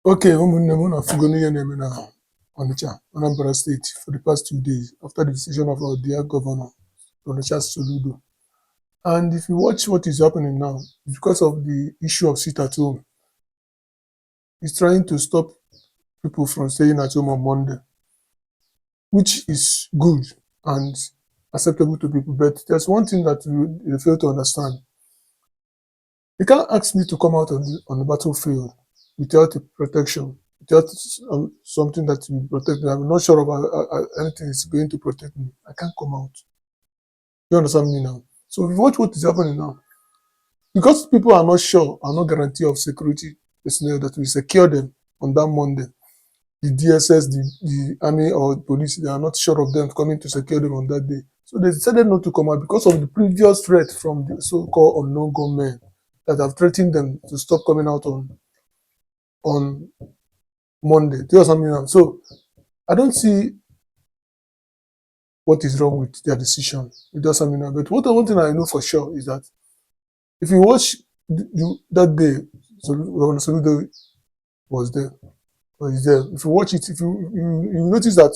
Okay, ụmụnne m na afụgo n'ihe na-eme na Onitsha, Anambra State for the past 2 days after the decision of our dear governor, Onitsha Soludo. And if you watch what is happening now, it's because of the issue of sit at home. He's trying to stop people from staying at home on Monday, which is good and acceptable to people. But there's one thing that you fail to understand. You can't ask me to come out on the battlefield without a protection, without something that will protect me. I'm not sure about anything is going to protect me. I can't come out. You understand me now? So if you watch what is happening now, because people are not sure, are not guarantee of security personnel that will secure them on that Monday. The DSS, the army or police, they are not sure of them coming to secure them on that day. So they decided not to come out because of the previous threat from the so-called unknown gunmen that have threatened them to stop coming out on Monday. Do you understand me now? So I don't see what is wrong with their decision. It doesn't mean that. But one thing I know for sure is that if you watch that day, so when Soludo was there, or is there, if you watch it, if you notice that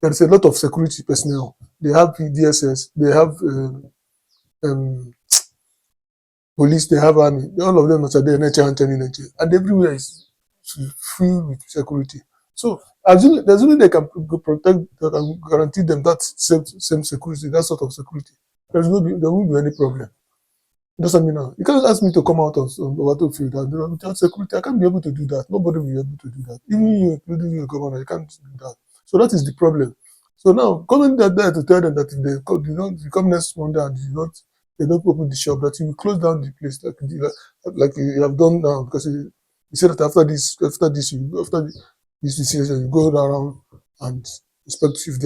there is a lot of security personnel. They have DSS, they have police, they have army. All of them are there, and everywhere is filled with security. So assuming they can protect, they can guarantee them that same security, that sort of security, there won't be any problem. Doesn't mean now. You can't ask me to come out on the battlefield and without security. I can't be able to do that. Nobody will be able to do that. Even you, including you, governor, you can't do that. So that is the problem. So now coming there to tell them that if they come next Monday and they don't open the shop, that you will close down the place like you have done now, because you said that after this decision you go around and inspect if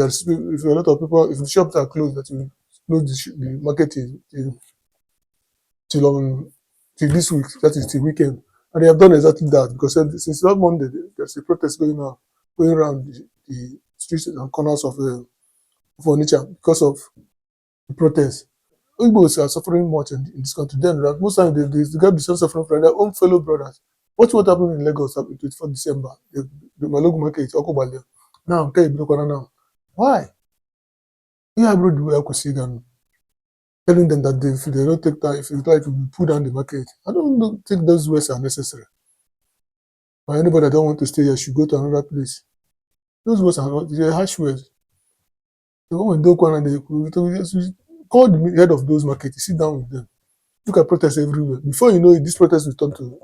a lot of people, if the shops are closed, that you close the market till this week, that is the weekend. And they have done exactly that, because since that Monday there's a protest going around the streets and corners of Onitsha because of the protest. Igbos are suffering much in this country. Then most times they get the same suffering from their own fellow brothers. Watch what happened in Lagos on 24 December. The Malogu market, Okobale. Now, now. Why? Yeah, bro, the way I could see them, telling them that if they don't take time, if you try to pull down the market, I don't think those words are necessary. Or anybody that don't want to stay here should go to another place. Those words are not, they're harsh words. The one don't go and they call the head of those markets, sit down with them. Look at protests everywhere. Before you know it, this protest will turn to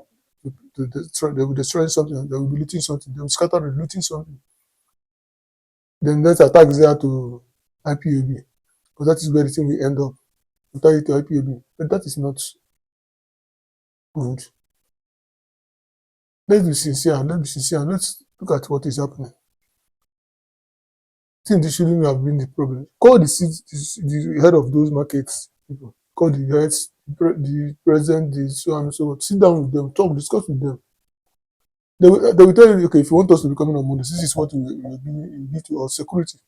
destroy, they will destroy something, they will be looting something, they will scatter the looting something. Then let's attack there to IPOB, because that is where the thing will end up. Attack it to IPOB. But that is not good. Let's be sincere, let's look at what is happening. I think this shouldn't have been the problem. Call the head of those markets people, call the heads, the president, the so and so, sit down with them, talk, discuss with them. They will tell you, okay, if you want us to be coming on Monday, this is what we need to, or security.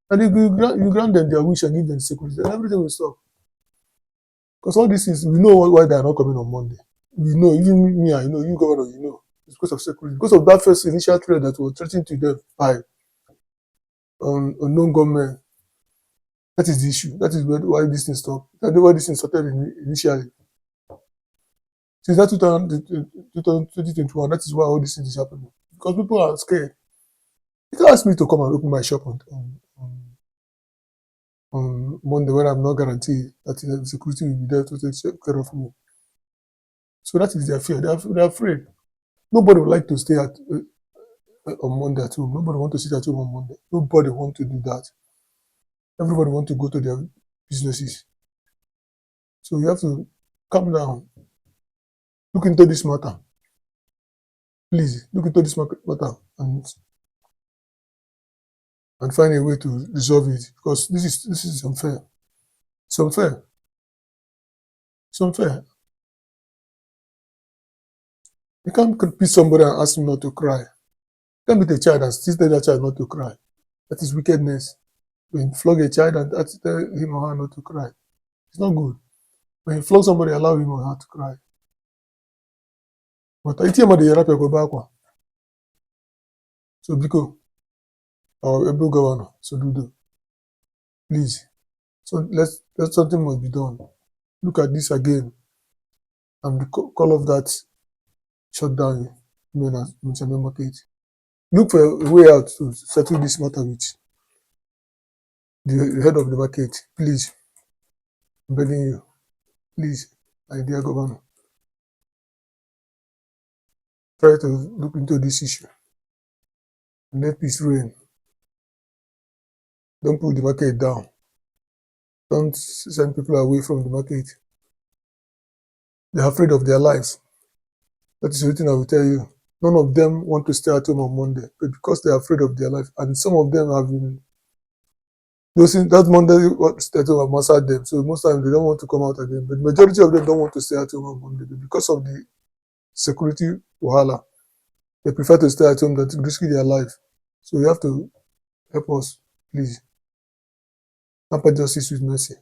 And if you grant them their wish and give them security, then everything will stop. Because all this is, we know why they are not coming on Monday. We know, even me, I know, you governor, you know. It's because of security. Because of that first initial threat that was threatened to them by unknown government. That is the issue. That is why this thing stopped. That is why this thing started initially. Since that 2021, that is why all this thing is happening. Because people are scared. You can ask me to come and open my shop on Monday when I'm not guaranteed that the security will be there to take care of me. So that is their fear. They're afraid. Nobody would like to stay on Monday at home. Nobody wants to sit at home on Monday. Nobody wants to do that. Everybody wants to go to their businesses. So you have to calm down. Look into this matter. Please, look into this matter and find a way to resolve it, because this is unfair. It's unfair. It's unfair. You can't beat somebody and ask him not to cry. You can't beat a child and still tell that child not to cry. That is wickedness. When you flog a child and tell him or her not to cry, it's not good. When you flog somebody, allow him or her to cry. But I tell you, So Biko, our able governor, soludo, please. So let something must be done. Look at this again and call off that shutdown in Onitsha market. Look for a way out to settle this matter with the head of the market. Please, I'm begging you. Please, my dear governor, try to look into this issue and let peace reign. Don't put the market down. Don't send people away from the market. They're afraid of their lives. That is the thing I will tell you. None of them want to stay at home on Monday, but because they're afraid of their life, and some of them have been those that Monday stay at home and massacre them. So most times they don't want to come out again. But the majority of them don't want to stay at home on Monday. But because of the security wahala, they prefer to stay at home than to risk their life. So you have to help us, please. Hamper justice with mercy.